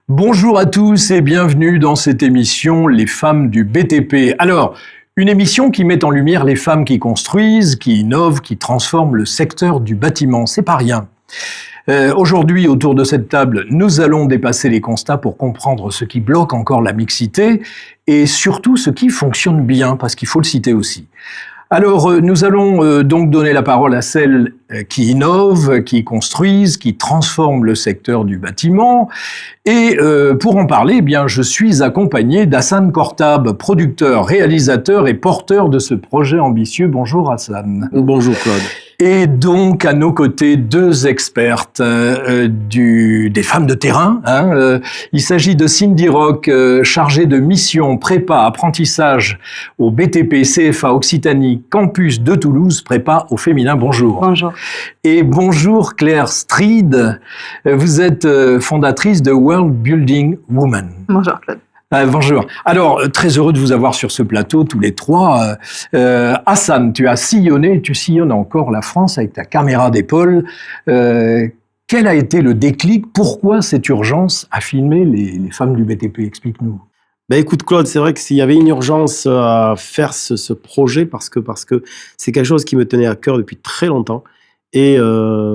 Bonjour à tous et bienvenue dans cette émission Les femmes du BTP. Alors, une émission qui met en lumière les femmes qui construisent, qui innovent, qui transforment le secteur du bâtiment. C'est pas rien. Aujourd'hui, autour de cette table, nous allons dépasser les constats pour comprendre ce qui bloque encore la mixité et surtout ce qui fonctionne bien, parce qu'il faut le citer aussi. Alors, nous allons donc donner la parole à celles qui innovent, qui construisent, qui transforment le secteur du bâtiment. Et pour en parler, eh bien, je suis accompagné d'Hassan Kortab, producteur, réalisateur et porteur de ce projet ambitieux. Bonjour Hassan. Bonjour Claude. Et donc, à nos côtés, deux expertes des femmes de terrain. Il s'agit de Cindy Rock, chargée de mission prépa apprentissage au BTP CFA Occitanie Campus de Toulouse, prépa au féminin. Bonjour. Bonjour. Et bonjour Claire Stried, vous êtes fondatrice de World Building Woman. Bonjour Claude. Bonjour. Alors, très heureux de vous avoir sur ce plateau, tous les trois. Hassan, tu sillonnes encore la France avec ta caméra d'épaule. Quel a été le déclic? Pourquoi cette urgence à filmer les femmes du BTP? Explique-nous. Ben écoute Claude, c'est vrai que s'il y avait une urgence à faire ce projet, parce que c'est quelque chose qui me tenait à cœur depuis très longtemps. Et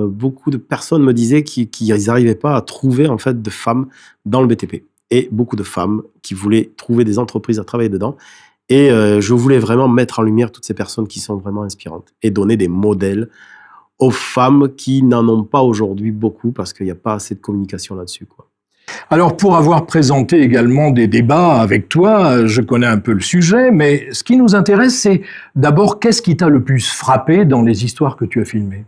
beaucoup de personnes me disaient qu'ils n'arrivaient pas à trouver en fait de femmes dans le BTP. Et beaucoup de femmes qui voulaient trouver des entreprises à travailler dedans. Et je voulais vraiment mettre en lumière toutes ces personnes qui sont vraiment inspirantes et donner des modèles aux femmes qui n'en ont pas aujourd'hui beaucoup parce qu'il n'y a pas assez de communication là-dessus, quoi. Alors, pour avoir présenté également des débats avec toi, je connais un peu le sujet, mais ce qui nous intéresse, c'est d'abord, qu'est-ce qui t'a le plus frappé dans les histoires que tu as filmées?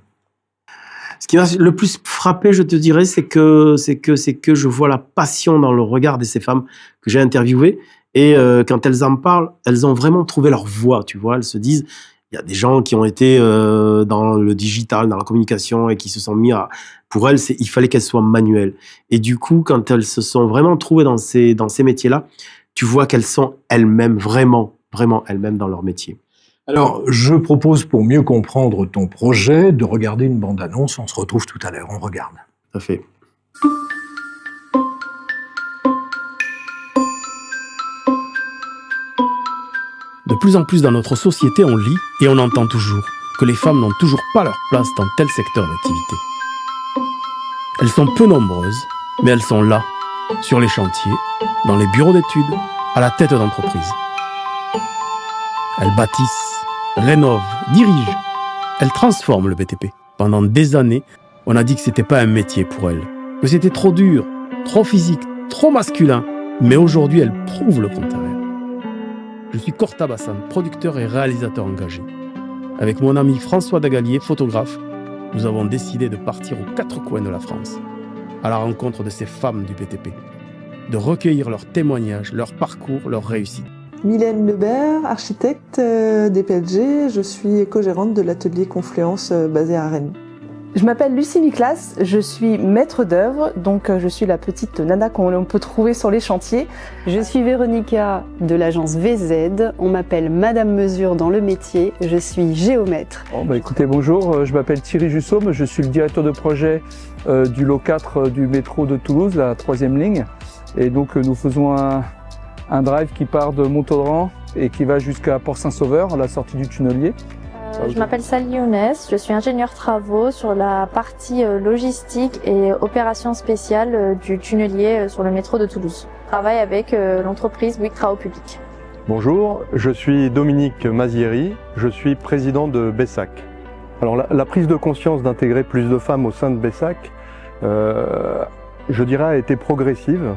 Ce qui m'a le plus frappé, je te dirais, c'est que je vois la passion dans le regard de ces femmes que j'ai interviewées. Et quand elles en parlent, elles ont vraiment trouvé leur voie, tu vois. Elles se disent, il y a des gens qui ont été dans le digital, dans la communication et qui se sont mis à... Pour elles, il fallait qu'elles soient manuelles. Et du coup, quand elles se sont vraiment trouvées dans ces métiers-là, tu vois qu'elles sont elles-mêmes, vraiment elles-mêmes dans leur métier. Alors, je propose, pour mieux comprendre ton projet, de regarder une bande-annonce. On se retrouve tout à l'heure. On regarde. Tout à fait. De plus en plus dans notre société, on lit et on entend toujours que les femmes n'ont toujours pas leur place dans tel secteur d'activité. Elles sont peu nombreuses, mais elles sont là, sur les chantiers, dans les bureaux d'études, à la tête d'entreprises. Elles bâtissent, rénovent, dirigent. Elles transforment le BTP. Pendant des années, on a dit que c'était pas un métier pour elles, que c'était trop dur, trop physique, trop masculin. Mais aujourd'hui, elles prouvent le contraire. Je suis Kortab Hassan, producteur et réalisateur engagé. Avec mon ami François Dagalier, photographe, nous avons décidé de partir aux quatre coins de la France, à la rencontre de ces femmes du BTP, de recueillir leurs témoignages, leur parcours, leurs réussites. Mylène Lebert, architecte des PLG, je suis éco-gérante de l'atelier Confluence basé à Rennes. Je m'appelle Lucie Miklas, je suis maître d'œuvre, donc je suis la petite nana qu'on peut trouver sur les chantiers. Je suis Véronica de l'agence VZ, on m'appelle Madame Mesure dans le métier, je suis géomètre. Écoutez, bonjour, je m'appelle Thierry Jussaume, je suis le directeur de projet du lot 4 du métro de Toulouse, la 3e ligne. Et donc nous faisons un drive qui part de Montaudran et qui va jusqu'à Port-Saint-Sauveur, à la sortie du tunnelier. Je m'appelle Sally Younes, je suis ingénieure travaux sur la partie logistique et opérations spéciales du tunnelier sur le métro de Toulouse. Je travaille avec l'entreprise Bouygues Travaux Publics. Bonjour, je suis Dominique Mazieri, je suis président de BESAC. Alors la prise de conscience d'intégrer plus de femmes au sein de BESAC, je dirais, a été progressive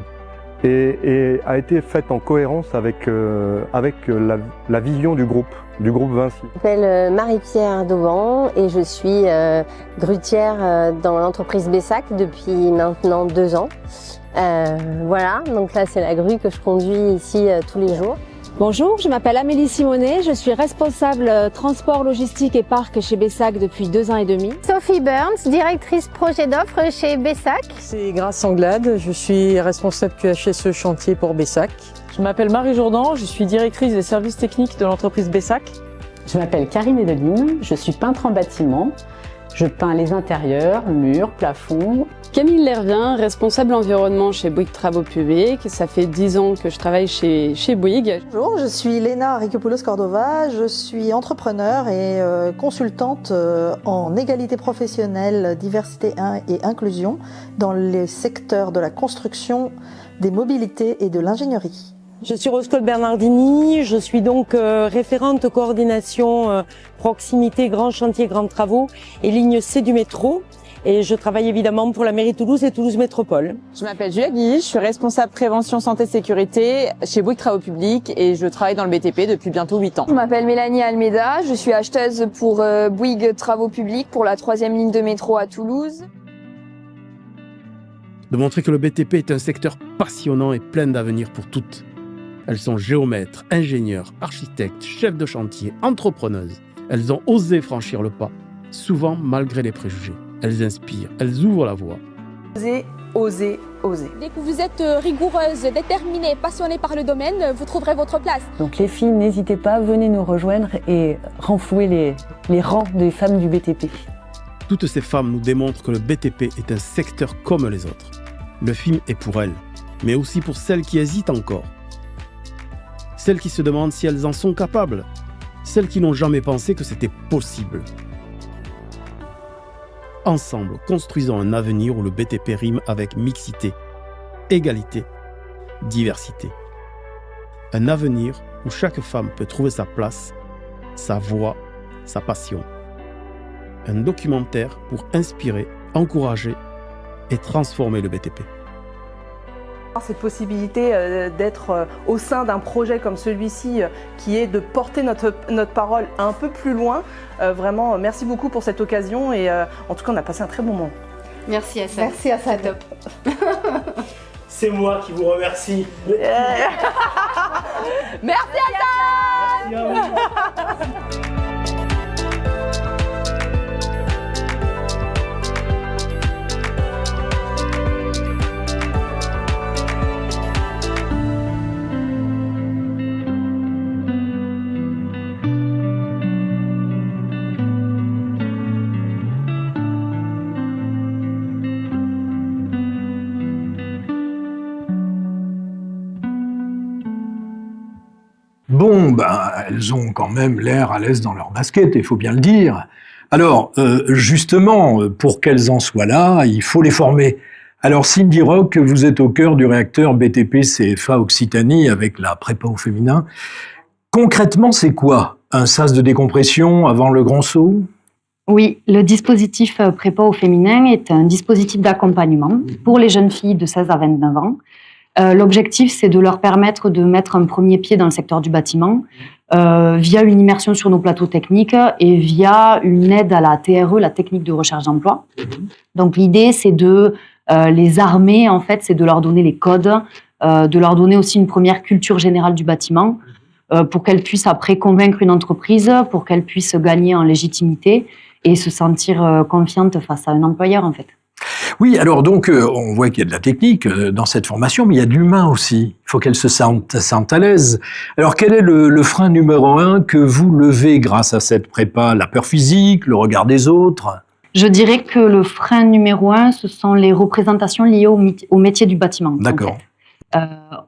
et a été faite en cohérence avec la vision du groupe Vinci. Je m'appelle Marie-Pierre Dauban et je suis grutière dans l'entreprise BESAC depuis maintenant 2 ans. Voilà, donc là c'est la grue que je conduis ici tous les jours. Bonjour, je m'appelle Amélie Simonet, je suis responsable transport, logistique et parc chez Bessac depuis 2 ans et demi. Sophie Burns, directrice projet d'offres chez Bessac. C'est Grace Anglade, je suis responsable QHSE chantier pour Bessac. Je m'appelle Marie Jourdan, je suis directrice des services techniques de l'entreprise Bessac. Je m'appelle Karine Edeline, je suis peintre en bâtiment. Je peins les intérieurs, murs, plafonds. Camille Lervien, responsable environnement chez Bouygues Travaux Publics. Ça fait 10 ans que je travaille chez Bouygues. Bonjour, je suis Léna Ricopoulos-Cordova, je suis entrepreneur et consultante en égalité professionnelle, diversité et inclusion dans les secteurs de la construction, des mobilités et de l'ingénierie. Je suis Rose Claude Bernardini, je suis donc référente coordination proximité grands chantiers, grands travaux et ligne C du métro. Et je travaille évidemment pour la mairie de Toulouse et Toulouse Métropole. Je m'appelle Julia Guy, je suis responsable prévention santé sécurité chez Bouygues Travaux Publics et je travaille dans le BTP depuis bientôt 8 ans. Je m'appelle Mélanie Almeida, je suis acheteuse pour Bouygues Travaux Publics pour la 3e ligne de métro à Toulouse. De montrer que le BTP est un secteur passionnant et plein d'avenir pour toutes. Elles sont géomètres, ingénieurs, architectes, chefs de chantier, entrepreneuses. Elles ont osé franchir le pas, souvent malgré les préjugés. Elles inspirent, elles ouvrent la voie. Osez, osez, osez. Dès que vous êtes rigoureuse, déterminée, passionnée par le domaine, vous trouverez votre place. Donc les filles, n'hésitez pas, venez nous rejoindre et renflouer les rangs des femmes du BTP. Toutes ces femmes nous démontrent que le BTP est un secteur comme les autres. Le film est pour elles, mais aussi pour celles qui hésitent encore. Celles qui se demandent si elles en sont capables. Celles qui n'ont jamais pensé que c'était possible. Ensemble, construisons un avenir où le BTP rime avec mixité, égalité, diversité. Un avenir où chaque femme peut trouver sa place, sa voix, sa passion. Un documentaire pour inspirer, encourager et transformer le BTP. Cette possibilité d'être au sein d'un projet comme celui-ci qui est de porter notre parole un peu plus loin. Vraiment, merci beaucoup pour cette occasion et en tout cas, on a passé un très bon moment. Merci à ça. Merci à ça. Top. C'est moi qui vous remercie. Merci à ça. Merci à vous. Bon, elles ont quand même l'air à l'aise dans leur basket, il faut bien le dire. Alors, justement, pour qu'elles en soient là, il faut les former. Alors, Cindy Rock, vous êtes au cœur du réacteur BTP CFA Occitanie avec la prépa au féminin. Concrètement, c'est quoi? Un sas de décompression avant le grand saut? Oui, le dispositif prépa au féminin est un dispositif d'accompagnement pour les jeunes filles de 16 à 29 ans. L'objectif, c'est de leur permettre de mettre un premier pied dans le secteur du bâtiment via une immersion sur nos plateaux techniques et via une aide à la TRE, la technique de recherche d'emploi. Donc l'idée, c'est de les armer, en fait, c'est de leur donner les codes, de leur donner aussi une première culture générale du bâtiment pour qu'elles puissent après convaincre une entreprise, pour qu'elles puissent gagner en légitimité et se sentir confiantes face à un employeur, en fait. Oui, alors donc, on voit qu'il y a de la technique dans cette formation, mais il y a de l'humain aussi. Il faut qu'elles se sentent à l'aise. Alors, quel est le frein numéro 1 que vous levez grâce à cette prépa? La peur physique, le regard des autres? Je dirais que le frein numéro 1, ce sont les représentations liées au métier du bâtiment. D'accord. En fait.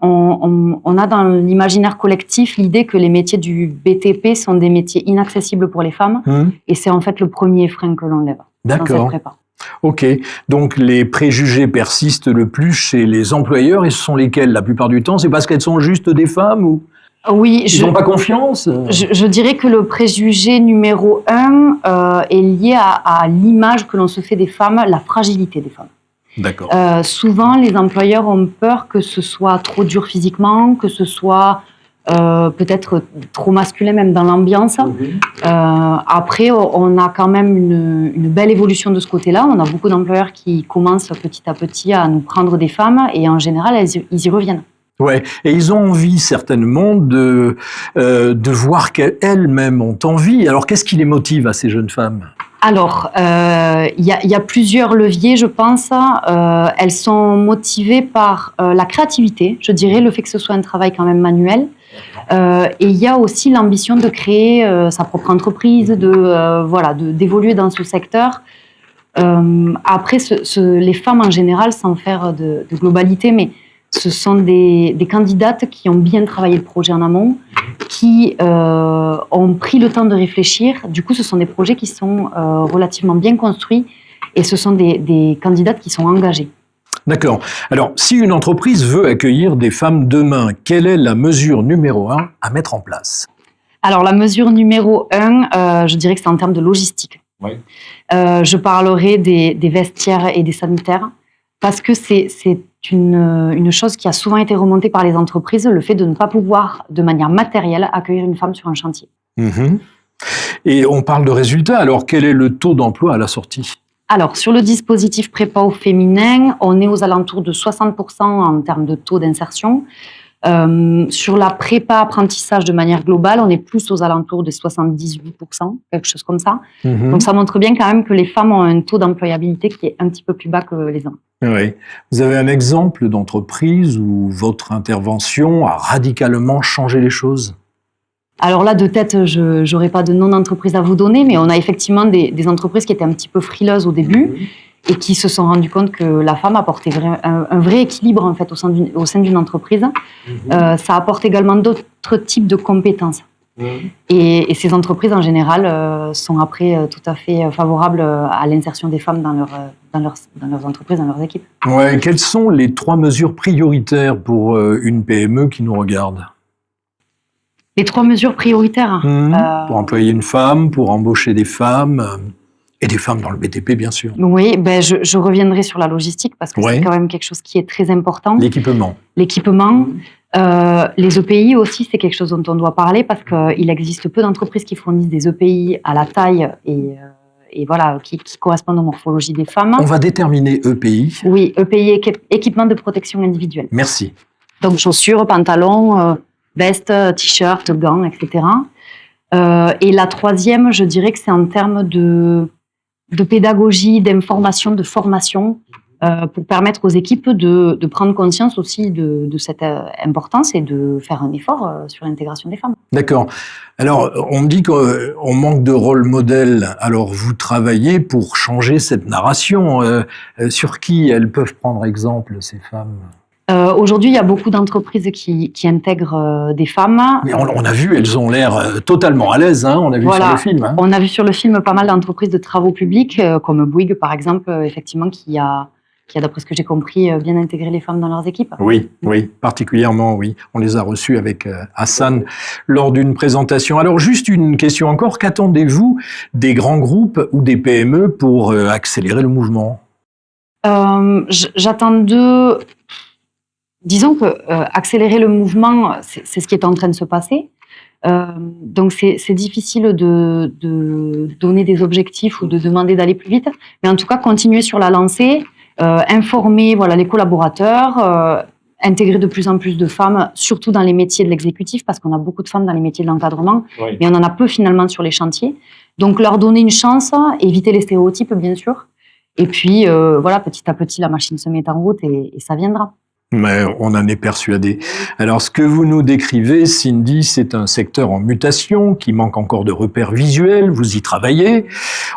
On a dans l'imaginaire collectif l'idée que les métiers du BTP sont des métiers inaccessibles pour les femmes, et c'est en fait le premier frein que l'on lève dans cette prépa. Ok, donc les préjugés persistent le plus chez les employeurs, et ce sont lesquels la plupart du temps? C'est parce qu'elles sont juste des femmes ou oui, ils n'ont pas confiance? Je dirais que le préjugé numéro 1 est lié à l'image que l'on se fait des femmes, la fragilité des femmes. D'accord. Souvent, les employeurs ont peur que ce soit trop dur physiquement, que ce soit peut-être trop masculin même dans l'ambiance. Après, on a quand même une belle évolution de ce côté-là. On a beaucoup d'employeurs qui commencent petit à petit à nous prendre des femmes et en général, ils y reviennent. Ouais, et ils ont envie certainement de voir qu'elles-mêmes ont envie. Alors, qu'est-ce qui les motive à ces jeunes femmes? Alors, il y a plusieurs leviers, je pense. Elles sont motivées par la créativité, je dirais, le fait que ce soit un travail quand même manuel. Et il y a aussi l'ambition de créer sa propre entreprise, d'évoluer dans ce secteur. Après, les femmes en général, sans faire de globalité, mais ce sont des candidates qui ont bien travaillé le projet en amont, qui ont pris le temps de réfléchir. Du coup, ce sont des projets qui sont relativement bien construits et ce sont des candidates qui sont engagées. D'accord. Alors, si une entreprise veut accueillir des femmes demain, quelle est la mesure numéro 1 à mettre en place? Alors, la mesure numéro 1, je dirais que c'est en termes de logistique. Oui. Je parlerai des vestiaires et des sanitaires parce que c'est une chose qui a souvent été remontée par les entreprises, le fait de ne pas pouvoir, de manière matérielle, accueillir une femme sur un chantier. Mmh. Et on parle de résultats. Alors, quel est le taux d'emploi à la sortie? Alors, sur le dispositif prépa au féminin, on est aux alentours de 60% en termes de taux d'insertion. Sur la prépa apprentissage de manière globale, on est plus aux alentours de 78%, quelque chose comme ça. Mmh. Donc, ça montre bien quand même que les femmes ont un taux d'employabilité qui est un petit peu plus bas que les hommes. Oui. Vous avez un exemple d'entreprise où votre intervention a radicalement changé les choses? Alors là, de tête, je n'aurai pas de nom d'entreprise à vous donner, mais on a effectivement des entreprises qui étaient un petit peu frileuses au début et qui se sont rendues compte que la femme apportait un vrai équilibre en fait, au sein d'une entreprise. Ça apporte également d'autres types de compétences. Et ces entreprises, en général, sont après tout à fait favorables à l'insertion des femmes dans leurs entreprises, dans leurs équipes. Ouais, quelles sont les 3 mesures prioritaires pour une PME qui nous regarde? Les 3 mesures prioritaires. Pour employer une femme, pour embaucher des femmes, et des femmes dans le BTP, bien sûr. Oui, je reviendrai sur la logistique, parce que c'est quand même quelque chose qui est très important. L'équipement. Les EPI aussi, c'est quelque chose dont on doit parler, parce qu'il existe peu d'entreprises qui fournissent des EPI à la taille et voilà, qui correspondent aux morphologies des femmes. On va déterminer EPI. Oui, EPI, équipement de protection individuelle. Merci. Donc chaussures, pantalons, vestes, t-shirts, gants, etc. Et la 3e, je dirais que c'est en termes de pédagogie, d'information, de formation, pour permettre aux équipes de prendre conscience aussi de cette importance et de faire un effort sur l'intégration des femmes. D'accord. Alors, on me dit qu'on manque de rôle modèle. Alors, vous travaillez pour changer cette narration. Sur qui elles peuvent prendre exemple, ces femmes ? Aujourd'hui, il y a beaucoup d'entreprises qui intègrent des femmes. Mais on a vu, elles ont l'air totalement à l'aise, hein, on a vu sur le film. Hein. On a vu sur le film pas mal d'entreprises de travaux publics, comme Bouygues par exemple, effectivement, qui a, d'après ce que j'ai compris, bien intégré les femmes dans leurs équipes. Oui, particulièrement, oui. On les a reçues avec Hassan lors d'une présentation. Alors, juste une question encore, qu'attendez-vous des grands groupes ou des PME pour accélérer le mouvement ? J'attends disons que accélérer le mouvement, c'est ce qui est en train de se passer. Donc c'est difficile de donner des objectifs ou de demander d'aller plus vite, mais en tout cas continuer sur la lancée, informer les collaborateurs, intégrer de plus en plus de femmes, surtout dans les métiers de l'exécutif, parce qu'on a beaucoup de femmes dans les métiers de l'encadrement, mais on en a peu finalement sur les chantiers. Donc leur donner une chance, éviter les stéréotypes bien sûr, et puis petit à petit la machine se met en route et ça viendra. Mais on en est persuadé. Alors, ce que vous nous décrivez, Cindy, c'est un secteur en mutation qui manque encore de repères visuels. Vous y travaillez.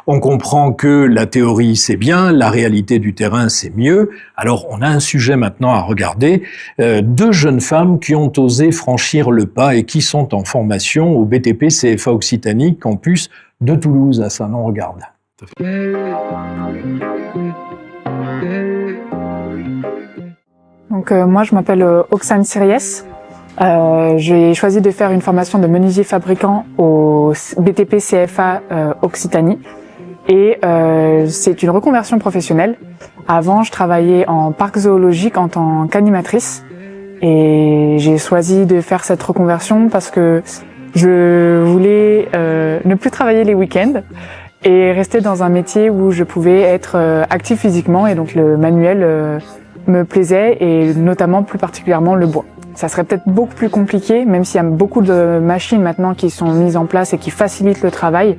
On comprend que la théorie, c'est bien, la réalité du terrain, c'est mieux. Alors, on a un sujet maintenant à regarder. 2 jeunes femmes qui ont osé franchir le pas et qui sont en formation au BTP CFA Occitanie, campus de Toulouse. À ça, on regarde. Donc moi je m'appelle Oksane Siries. J'ai choisi de faire une formation de menuisier fabricant au BTP CFA Occitanie et c'est une reconversion professionnelle. Avant je travaillais en parc zoologique en tant qu'animatrice et j'ai choisi de faire cette reconversion parce que je voulais ne plus travailler les week-ends et rester dans un métier où je pouvais être active physiquement et donc le manuel me plaisait et notamment plus particulièrement le bois. ça serait peut-être beaucoup plus compliqué, même s'il y a beaucoup de machines maintenant qui sont mises en place et qui facilitent le travail.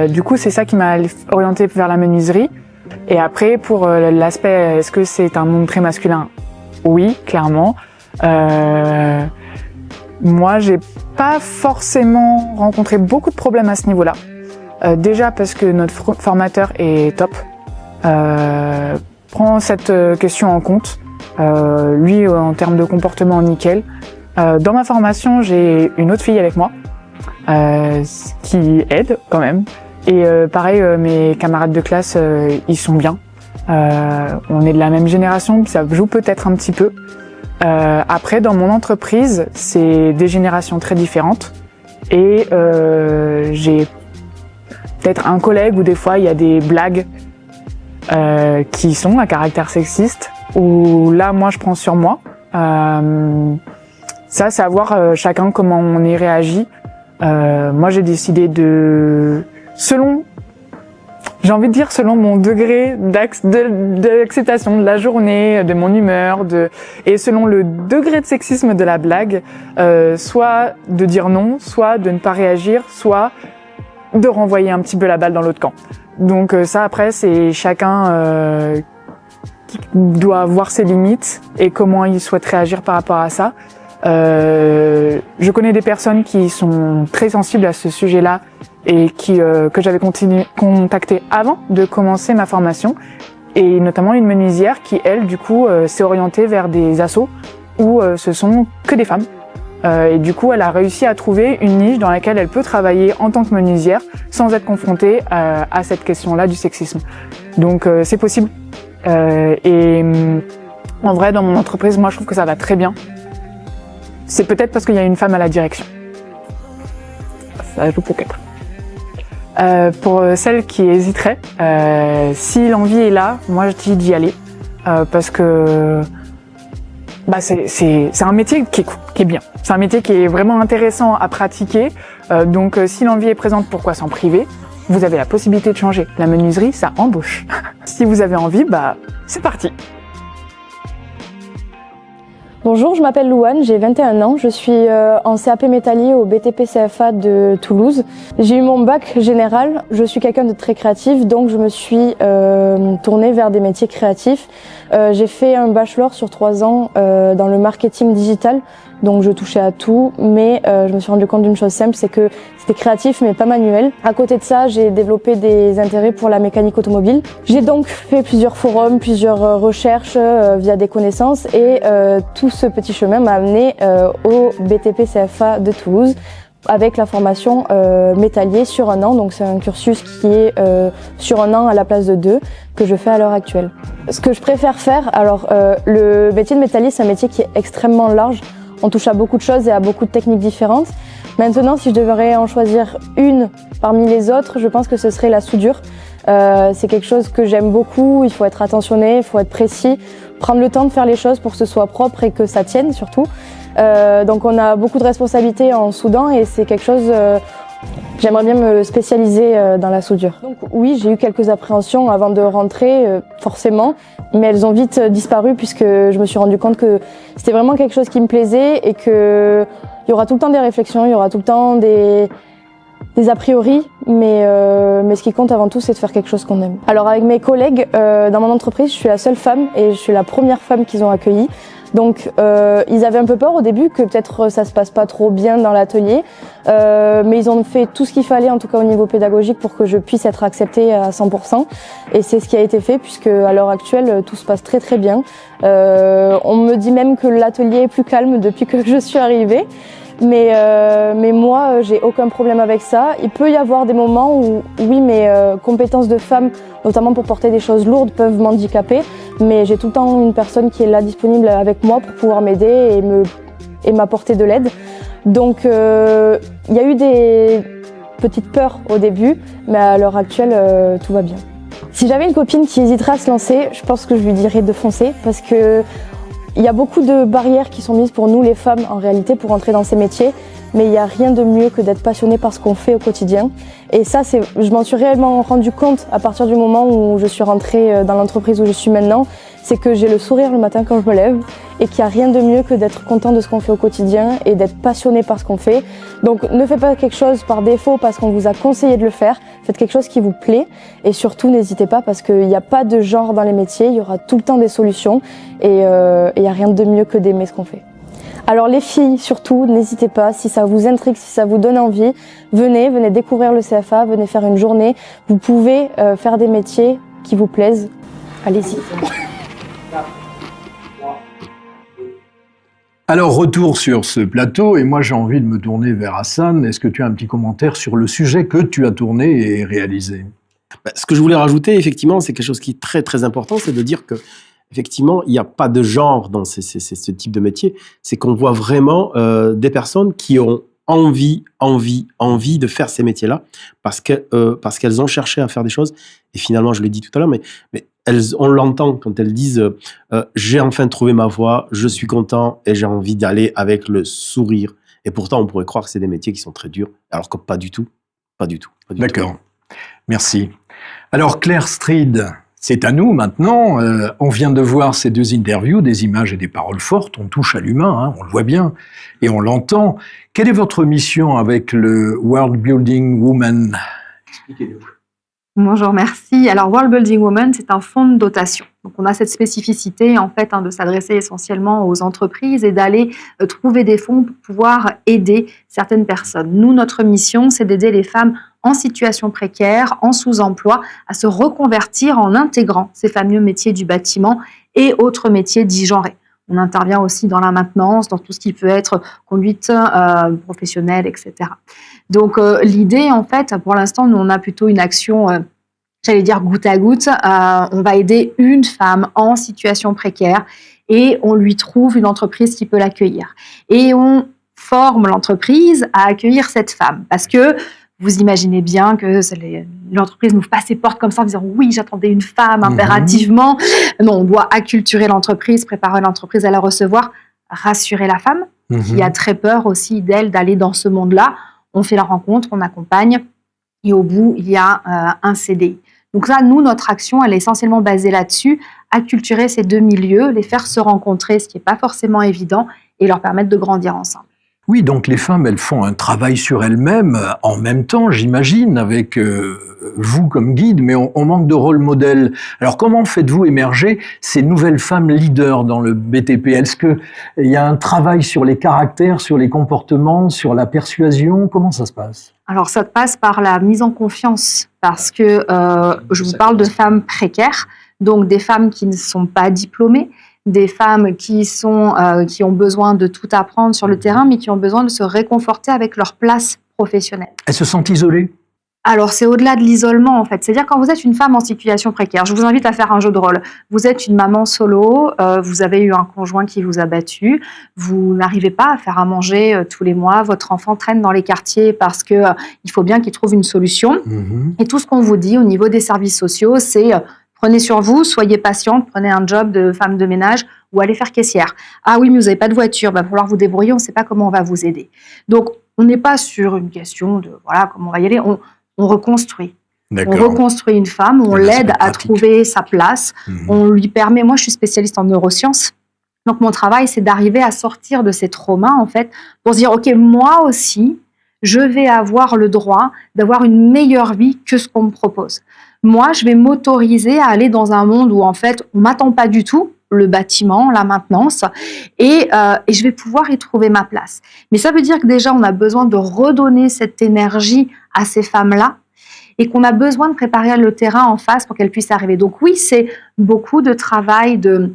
Du coup, c'est ça qui m'a orientée vers la menuiserie. Et après, pour l'aspect, est-ce que c'est un monde très masculin? Oui, clairement. Moi, j'ai pas forcément rencontré beaucoup de problèmes à ce niveau-là. Déjà parce que notre formateur est top, prend cette question en compte. Lui, en termes de comportement, nickel. Dans ma formation, j'ai une autre fille avec moi qui aide quand même. Et pareil, mes camarades de classe, ils sont bien. On est de la même génération, ça joue peut-être un petit peu. Après, dans mon entreprise, c'est des générations très différentes. Et j'ai peut-être un collègue où des fois, il y a des blagues qui sont à caractère sexiste. Où là, moi, je prends sur moi. Ça, c'est à voir chacun comment on y réagit. Moi, j'ai décidé de... selon mon degré d'acceptation de la journée, de mon humeur, et selon le degré de sexisme de la blague, soit de dire non, soit de ne pas réagir, soit de renvoyer un petit peu la balle dans l'autre camp. Donc ça, après, c'est chacun qui doit voir ses limites et comment il souhaite réagir par rapport à ça. Je connais des personnes qui sont très sensibles à ce sujet-là et que j'avais contacté avant de commencer ma formation, et notamment une menuisière qui, elle, du coup, s'est orientée vers des assos où ce sont que des femmes. Et du coup, elle a réussi à trouver une niche dans laquelle elle peut travailler en tant que menuisière sans être confrontée à cette question-là du sexisme. Donc, c'est possible. Et en vrai, dans mon entreprise, moi, je trouve que ça va très bien. C'est peut-être parce qu'il y a une femme à la direction. Ça joue peut-être. Pour celles qui hésiteraient, si l'envie est là, moi je dis d'y aller, parce que c'est un métier qui est bien. C'est un métier qui est vraiment intéressant à pratiquer. Donc si l'envie est présente, pourquoi s'en priver? Vous avez la possibilité de changer. La menuiserie, ça embauche. Si vous avez envie, c'est parti. Bonjour, je m'appelle Louane, j'ai 21 ans, je suis en CAP métallier au BTP CFA de Toulouse. J'ai eu mon bac général, je suis quelqu'un de très créatif, donc je me suis tournée vers des métiers créatifs. J'ai fait un bachelor sur 3 ans dans le marketing digital, donc je touchais à tout, mais je me suis rendu compte d'une chose simple, c'est que c'était créatif mais pas manuel. À côté de ça, j'ai développé des intérêts pour la mécanique automobile. J'ai donc fait plusieurs forums, plusieurs recherches via des connaissances, et tout ce petit chemin m'a amené au BTP CFA de Toulouse avec la formation métallier sur 1 an. Donc c'est un cursus qui est sur 1 an à la place de 2 que je fais à l'heure actuelle. Ce que je préfère faire, alors le métier de métallier, c'est un métier qui est extrêmement large. On touche à beaucoup de choses et à beaucoup de techniques différentes. Maintenant, si je devrais en choisir une parmi les autres, je pense que ce serait la soudure. C'est quelque chose que j'aime beaucoup, il faut être attentionné, il faut être précis, prendre le temps de faire les choses pour que ce soit propre et que ça tienne surtout. Donc on a beaucoup de responsabilités en soudant et c'est quelque chose... J'aimerais bien me spécialiser dans la soudure. Donc oui, j'ai eu quelques appréhensions avant de rentrer, forcément, mais elles ont vite disparu puisque je me suis rendu compte que c'était vraiment quelque chose qui me plaisait et que il y aura tout le temps des réflexions, il y aura tout le temps des a priori, mais ce qui compte avant tout, c'est de faire quelque chose qu'on aime. Alors avec mes collègues, dans mon entreprise, je suis la seule femme et je suis la première femme qu'ils ont accueillie. Donc ils avaient un peu peur au début que peut-être ça se passe pas trop bien dans l'atelier, mais ils ont fait tout ce qu'il fallait, en tout cas au niveau pédagogique, pour que je puisse être acceptée à 100%. Et c'est ce qui a été fait, puisque à l'heure actuelle tout se passe très très bien. On me dit même que l'atelier est plus calme depuis que je suis arrivée. Mais moi, j'ai aucun problème avec ça. Il peut y avoir des moments où, oui, mes compétences de femme, notamment pour porter des choses lourdes, peuvent m'handicaper. Mais j'ai tout le temps une personne qui est là disponible avec moi pour pouvoir m'aider et m'apporter de l'aide. Donc, il y a eu des petites peurs au début, mais à l'heure actuelle, tout va bien. Si j'avais une copine qui hésiterait à se lancer, je pense que je lui dirais de foncer, parce que il y a beaucoup de barrières qui sont mises pour nous les femmes en réalité pour entrer dans ces métiers, mais il n'y a rien de mieux que d'être passionné par ce qu'on fait au quotidien. Et ça, je m'en suis réellement rendu compte à partir du moment où je suis rentrée dans l'entreprise où je suis maintenant. c'est que j'ai le sourire le matin quand je me lève et qu'il n'y a rien de mieux que d'être content de ce qu'on fait au quotidien et d'être passionné par ce qu'on fait. Donc ne faites pas quelque chose par défaut parce qu'on vous a conseillé de le faire, faites quelque chose qui vous plaît et surtout n'hésitez pas parce qu'il n'y a pas de genre dans les métiers, il y aura tout le temps des solutions et il n'y a rien de mieux que d'aimer ce qu'on fait. Alors les filles, surtout, n'hésitez pas, si ça vous intrigue, si ça vous donne envie, venez découvrir le CFA, venez faire une journée. Vous pouvez faire des métiers qui vous plaisent. Allez-y. Alors, retour sur ce plateau, et moi j'ai envie de me tourner vers Hassan. Est-ce que tu as un petit commentaire sur le sujet que tu as tourné et réalisé ? Ce que je voulais rajouter, effectivement, c'est quelque chose qui est très très important, c'est de dire que effectivement, il n'y a pas de genre dans ce type de métier. C'est qu'on voit vraiment des personnes qui ont envie de faire ces métiers-là parce qu'elles ont cherché à faire des choses. Et finalement, je l'ai dit tout à l'heure, mais on l'entend quand elles disent j'ai enfin trouvé ma voie, je suis content et j'ai envie d'aller avec le sourire. Et pourtant, on pourrait croire que c'est des métiers qui sont très durs, alors que pas du tout. Pas du tout. D'accord. Merci. Alors, Claire Stride, c'est à nous maintenant. On vient de voir ces deux interviews, des images et des paroles fortes. On touche à l'humain, on le voit bien et on l'entend. Quelle est votre mission avec le World Building Women ? Expliquez-nous. Bonjour, merci. Alors, World Building Women, c'est un fonds de dotation. Donc, on a cette spécificité, en fait, de s'adresser essentiellement aux entreprises et d'aller trouver des fonds pour pouvoir aider certaines personnes. Nous, notre mission, c'est d'aider les femmes en situation précaire, en sous-emploi, à se reconvertir en intégrant ces fameux métiers du bâtiment et autres métiers dits genrés. On intervient aussi dans la maintenance, dans tout ce qui peut être conduite professionnelle, etc. Donc, l'idée, en fait, pour l'instant, nous, on a plutôt une action, j'allais dire goutte à goutte. On va aider une femme en situation précaire et on lui trouve une entreprise qui peut l'accueillir. Et on forme l'entreprise à accueillir cette femme parce que vous imaginez bien que l'entreprise n'ouvre pas ses portes comme ça en disant « oui, j'attendais une femme impérativement ». Non, on doit acculturer l'entreprise, préparer l'entreprise à la recevoir, rassurer la femme qui a très peur aussi d'elle d'aller dans ce monde-là. On fait la rencontre, on accompagne et au bout, il y a un CDI. Donc là, nous, notre action, elle est essentiellement basée là-dessus, acculturer ces deux milieux, les faire se rencontrer, ce qui n'est pas forcément évident, et leur permettre de grandir ensemble. Oui, donc les femmes, elles font un travail sur elles-mêmes en même temps, j'imagine, avec vous comme guide, mais on manque de rôle modèle. Alors comment faites-vous émerger ces nouvelles femmes leaders dans le BTP ? Est-ce qu'il y a un travail sur les caractères, sur les comportements, sur la persuasion ? Comment ça se passe ? Alors ça passe par la mise en confiance, parce que je vous parle de femmes précaires, donc des femmes qui ne sont pas diplômées, des femmes qui ont besoin de tout apprendre sur le terrain, mais qui ont besoin de se réconforter avec leur place professionnelle. Elles se sentent isolées ? Alors, c'est au-delà de l'isolement, en fait. C'est-à-dire, quand vous êtes une femme en situation précaire, je vous invite à faire un jeu de rôle. Vous êtes une maman solo, vous avez eu un conjoint qui vous a battu, vous n'arrivez pas à faire à manger tous les mois, votre enfant traîne dans les quartiers parce que il faut bien qu'il trouve une solution. Et tout ce qu'on vous dit au niveau des services sociaux, c'est prenez sur vous, soyez patiente, prenez un job de femme de ménage ou allez faire caissière. Ah oui, mais vous n'avez pas de voiture, il va falloir vous débrouiller, on ne sait pas comment on va vous aider. Donc, on n'est pas sur une question de, voilà, comment on va y aller, on reconstruit. On reconstruit une femme, on l'aide à trouver sa place, on lui permet, moi je suis spécialiste en neurosciences, donc mon travail c'est d'arriver à sortir de ces traumas en fait, pour se dire ok, moi aussi, je vais avoir le droit d'avoir une meilleure vie que ce qu'on me propose. Moi, je vais m'autoriser à aller dans un monde où en fait, on m'attend pas du tout, le bâtiment, la maintenance, et je vais pouvoir y trouver ma place. Mais ça veut dire que déjà, on a besoin de redonner cette énergie à ces femmes-là et qu'on a besoin de préparer le terrain en face pour qu'elles puissent arriver. Donc oui, c'est beaucoup de travail de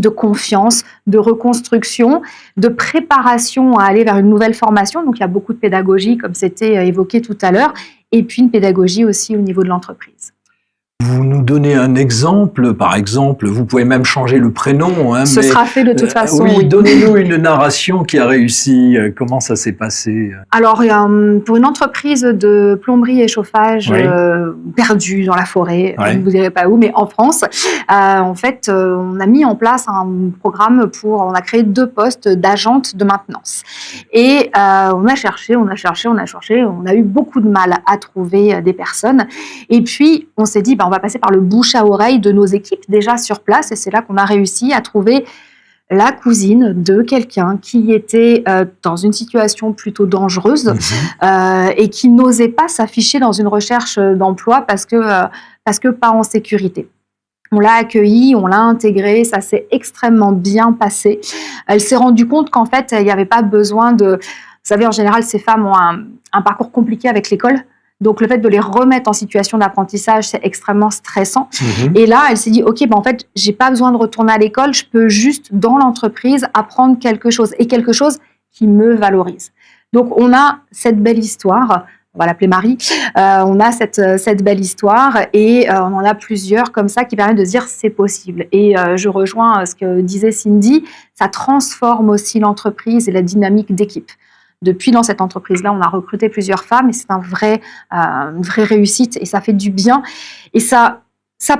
confiance, de reconstruction, de préparation à aller vers une nouvelle formation. Donc il y a beaucoup de pédagogie, comme c'était évoqué tout à l'heure, et puis une pédagogie aussi au niveau de l'entreprise. Vous nous donnez un exemple, par exemple, vous pouvez même changer le prénom. Ce sera fait de toute façon. Oui, donnez-nous une narration qui a réussi. Comment ça s'est passé ? Alors, pour une entreprise de plomberie et chauffage perdue dans la forêt, vous ne direz pas où, mais en France, en fait, on a mis en place un programme on a créé 2 postes d'agente de maintenance. Et on a cherché, on a eu beaucoup de mal à trouver des personnes. Et puis, on s'est dit, on va passer par le bouche à oreille de nos équipes déjà sur place. Et c'est là qu'on a réussi à trouver la cousine de quelqu'un qui était dans une situation plutôt dangereuse et qui n'osait pas s'afficher dans une recherche d'emploi parce que pas en sécurité. On l'a accueillie, on l'a intégrée, ça s'est extrêmement bien passé. Elle s'est rendue compte qu'en fait, il n'y avait pas besoin de... Vous savez, en général, ces femmes ont un parcours compliqué avec l'école. Donc, le fait de les remettre en situation d'apprentissage, c'est extrêmement stressant. Et là, elle s'est dit, OK, en fait, j'ai pas besoin de retourner à l'école, je peux juste, dans l'entreprise, apprendre quelque chose, et quelque chose qui me valorise. Donc, on a cette belle histoire, on va l'appeler Marie, on a cette belle histoire, et on en a plusieurs comme ça qui permettent de se dire, c'est possible. Et je rejoins ce que disait Cindy, ça transforme aussi l'entreprise et la dynamique d'équipe. Depuis, dans cette entreprise-là, on a recruté plusieurs femmes et c'est une vraie réussite et ça fait du bien. Et ça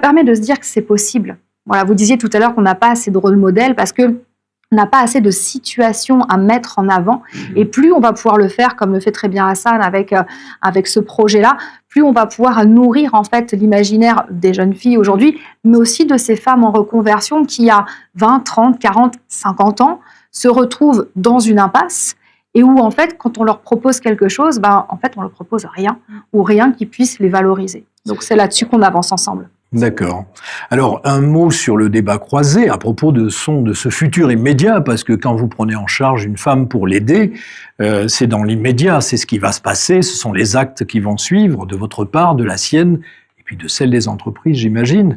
permet de se dire que c'est possible. Voilà, vous disiez tout à l'heure qu'on n'a pas assez de rôle modèle parce qu'on n'a pas assez de situations à mettre en avant. Et plus on va pouvoir le faire, comme le fait très bien Hassan avec ce projet-là, plus on va pouvoir nourrir en fait l'imaginaire des jeunes filles aujourd'hui, mais aussi de ces femmes en reconversion qui, à 20, 30, 40, 50 ans, se retrouvent dans une impasse. Et où, en fait, quand on leur propose quelque chose, en fait, on leur propose rien, ou rien qui puisse les valoriser. Donc, c'est là-dessus qu'on avance ensemble. D'accord. Alors, un mot sur le débat croisé à propos de ce futur immédiat, parce que quand vous prenez en charge une femme pour l'aider, c'est dans l'immédiat, c'est ce qui va se passer, ce sont les actes qui vont suivre de votre part, de la sienne, puis de celle des entreprises, j'imagine.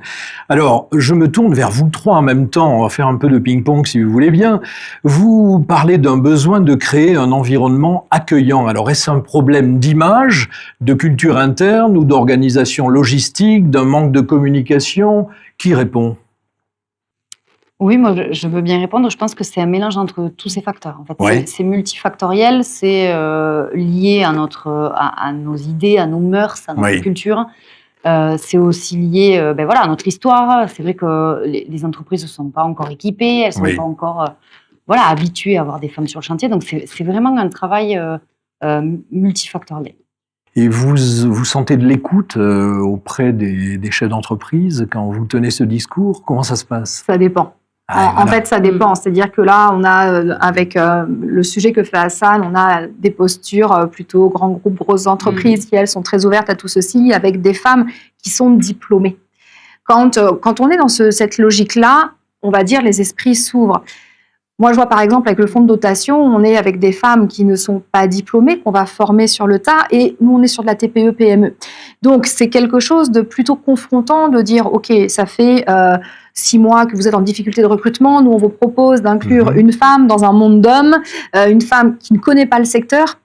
Alors, je me tourne vers vous trois en même temps, on va faire un peu de ping-pong si vous voulez bien. Vous parlez d'un besoin de créer un environnement accueillant. Alors, est-ce un problème d'image, de culture interne ou d'organisation logistique, d'un manque de communication? Qui répond? Oui, moi je veux bien répondre. Je pense que c'est un mélange entre tous ces facteurs. En fait, Ouais. c'est multifactoriel, c'est lié à nos idées, à nos mœurs, à notre culture. C'est aussi lié à notre histoire. C'est vrai que les entreprises ne sont pas encore équipées, elles ne sont pas encore habituées à avoir des femmes sur le chantier. Donc, c'est vraiment un travail multifactoriel. Et vous sentez de l'écoute auprès des chefs d'entreprise quand vous tenez ce discours? Comment ça se passe? Ça dépend. En fait, ça dépend. C'est-à-dire que là, on a, avec le sujet que fait Hassan, on a des postures plutôt grands groupes, grosses entreprises qui, elles, sont très ouvertes à tout ceci, avec des femmes qui sont diplômées. Quand on est dans cette logique-là, on va dire les esprits s'ouvrent. Moi, je vois par exemple avec le fonds de dotation, on est avec des femmes qui ne sont pas diplômées, qu'on va former sur le tas, et nous, on est sur de la TPE-PME. Donc, c'est quelque chose de plutôt confrontant de dire, OK, ça fait 6 mois que vous êtes en difficulté de recrutement, nous, on vous propose d'inclure une femme dans un monde d'hommes, une femme qui ne connaît pas le secteur.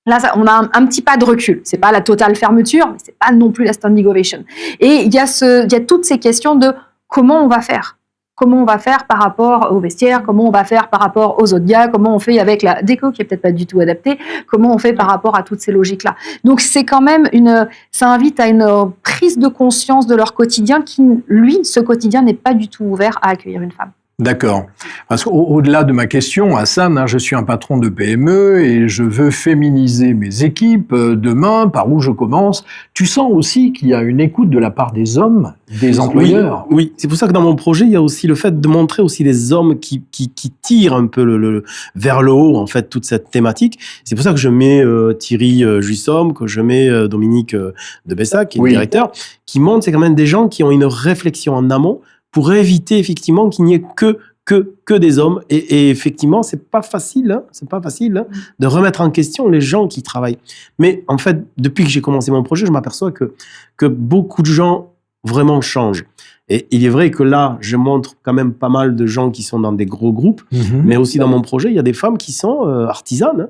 Là, on a un petit pas de recul. C'est pas la totale fermeture, mais c'est pas non plus la standing ovation. Et il y a toutes ces questions de comment on va faire. Comment on va faire par rapport au vestiaire, comment on va faire par rapport aux autres gars, comment on fait avec la déco qui est peut-être pas du tout adaptée, comment on fait par rapport à toutes ces logiques-là. Donc c'est quand même ça invite à une prise de conscience de leur quotidien qui, lui, ce quotidien n'est pas du tout ouvert à accueillir une femme. D'accord. Parce qu'au-delà de ma question, Hassan, je suis un patron de PME et je veux féminiser mes équipes. Demain, par où je commence? Tu sens aussi qu'il y a une écoute de la part des hommes, des employeurs? Oui. C'est pour ça que dans mon projet, il y a aussi le fait de montrer aussi des hommes qui tirent un peu vers le haut, en fait, toute cette thématique. C'est pour ça que je mets Thierry Juissom, que je mets Dominique de Bessac, qui est le directeur, qui montrent, c'est quand même des gens qui ont une réflexion en amont pour éviter effectivement qu'il n'y ait que des hommes. Et effectivement, c'est pas facile de remettre en question les gens qui travaillent. Mais en fait, depuis que j'ai commencé mon projet, je m'aperçois que beaucoup de gens vraiment changent. Et il est vrai que là, je montre quand même pas mal de gens qui sont dans des gros groupes, mais aussi dans mon projet, il y a des femmes qui sont artisanes.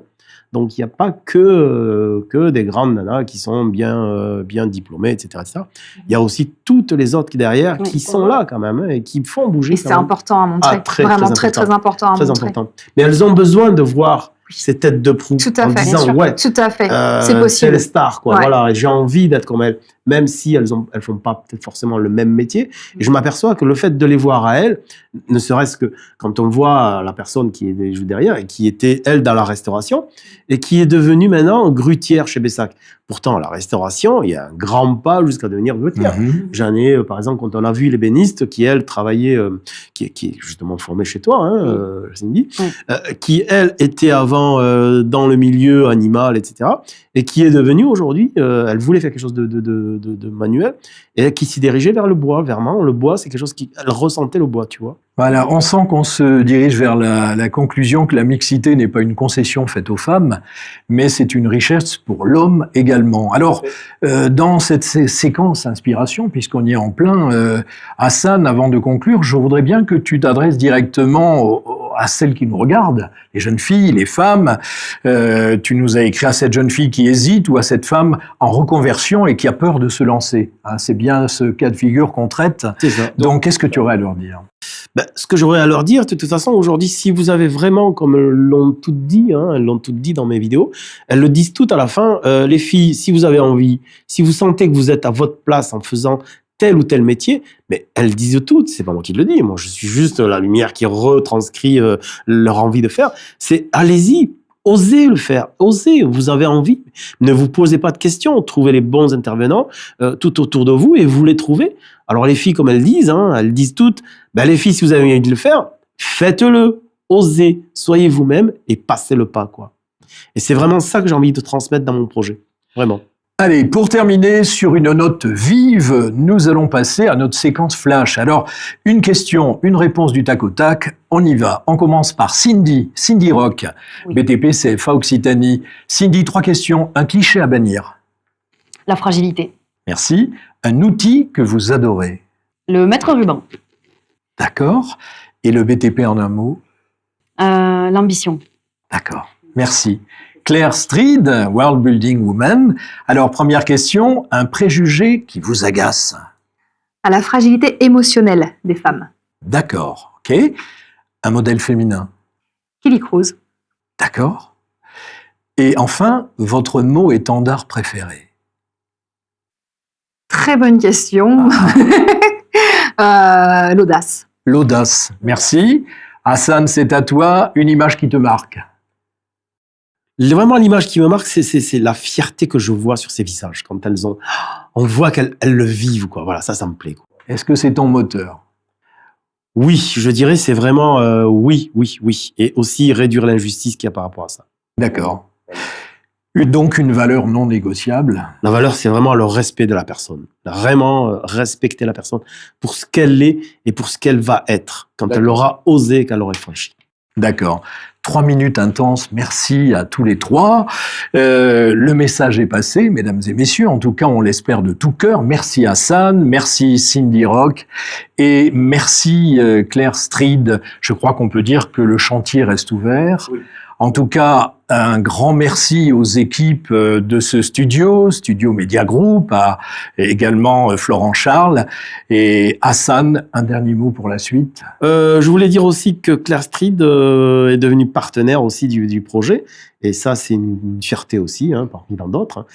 Donc, il n'y a pas que des grandes nanas qui sont bien diplômées, etc., etc. Il y a aussi toutes les autres qui derrière qui sont là quand même et qui font bouger. Et c'est important à montrer. Vraiment très important à montrer. Mais elles ont besoin de voir ces têtes de proue en disant, tout à fait, c'est possible. C'est les stars, quoi. Voilà, j'ai envie d'être comme elles. même si elles font pas peut-être forcément le même métier. Et je m'aperçois que le fait de les voir à elles, ne serait-ce que quand on voit la personne qui est derrière et qui était, elle, dans la restauration et qui est devenue maintenant grutière chez Bessac. Pourtant, la restauration, il y a un grand pas jusqu'à devenir grutière. J'en ai, par exemple, quand on a vu l'ébéniste qui, elle, travaillait, qui est justement formée chez toi, Cindy, qui, elle, était avant dans le milieu animal, etc., et qui est devenue aujourd'hui, elle voulait faire quelque chose de manuel, et qui s'y dirigeait vers le bois, vraiment. Le bois, c'est quelque chose elle ressentait le bois, tu vois. Voilà, on sent qu'on se dirige vers la conclusion que la mixité n'est pas une concession faite aux femmes, mais c'est une richesse pour l'homme également. Alors, dans cette séquence inspiration, puisqu'on y est en plein, Hassan, avant de conclure, je voudrais bien que tu t'adresses directement à celles qui nous regardent, les jeunes filles, les femmes. Tu nous as écrit à cette jeune fille qui hésite ou à cette femme en reconversion et qui a peur de se lancer. Hein, c'est bien ce cas de figure qu'on traite. C'est ça. Donc, qu'est-ce que tu aurais à leur dire ? Ce que j'aurais à leur dire, de toute façon, aujourd'hui, si vous avez vraiment, comme elles l'ont toutes dit dans mes vidéos, elles le disent toutes à la fin, les filles, si vous avez envie, si vous sentez que vous êtes à votre place en faisant tel ou tel métier, mais elles disent toutes, c'est pas moi qui le dis, moi je suis juste la lumière qui retranscrit leur envie de faire, c'est allez-y, osez le faire, osez, vous avez envie, ne vous posez pas de questions, trouvez les bons intervenants tout autour de vous et vous les trouvez. Alors les filles, comme elles disent toutes, les filles, si vous avez envie de le faire, faites-le, osez, soyez vous-même et passez le pas, quoi. Et c'est vraiment ça que j'ai envie de transmettre dans mon projet, vraiment. Allez, pour terminer sur une note vive, nous allons passer à notre séquence flash. Alors, une question, une réponse du tac au tac, on y va. On commence par Cindy Rock, BTP CFA Occitanie. Cindy, 3 questions, un cliché à bannir. La fragilité. Merci. Un outil que vous adorez. Le mètre ruban. D'accord. Et le BTP en un mot? L'ambition. D'accord. Merci. Claire Streed, World Building Woman. Alors, première question, un préjugé qui vous agace? À la fragilité émotionnelle des femmes. D'accord, ok. Un modèle féminin? Kelly Cruz. D'accord. Et enfin, votre mot étendard préféré? Très bonne question. L'audace. L'audace, merci. Hassan, c'est à toi, une image qui te marque? Vraiment, l'image qui me marque, c'est la fierté que je vois sur ces visages quand on voit qu'elles le vivent, quoi. Voilà, ça me plaît, quoi. Est-ce que c'est ton moteur? Oui, je dirais, c'est vraiment oui. Et aussi réduire l'injustice qu'il y a par rapport à ça. D'accord. Donc une valeur non négociable? La valeur, c'est vraiment le respect de la personne. Vraiment respecter la personne pour ce qu'elle est et pour ce qu'elle va être quand elle aura osé, qu'elle aura franchi. D'accord. 3 minutes intenses, merci à tous les 3. Le message est passé, mesdames et messieurs, en tout cas on l'espère de tout cœur. Merci Hassan, merci Cindy Rock et merci Claire Streed. Je crois qu'on peut dire que le chantier reste ouvert. Oui. En tout cas, un grand merci aux équipes de ce studio Média Group, à également Florent Charles et Hassan. Un dernier mot pour la suite. Je voulais dire aussi que Claire Streed est devenue partenaire aussi du projet. Et ça, c'est une fierté aussi, parmi tant d'autres.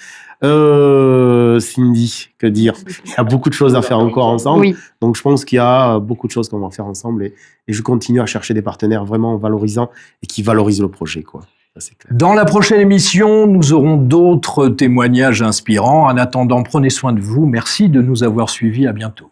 Cindy, que dire? Il y a beaucoup de choses à faire encore ensemble. Oui. Donc, je pense qu'il y a beaucoup de choses qu'on va faire ensemble. Et je continue à chercher des partenaires vraiment valorisants et qui valorisent le projet, quoi. Ça, c'est clair. Dans la prochaine émission, nous aurons d'autres témoignages inspirants. En attendant, prenez soin de vous. Merci de nous avoir suivis. À bientôt.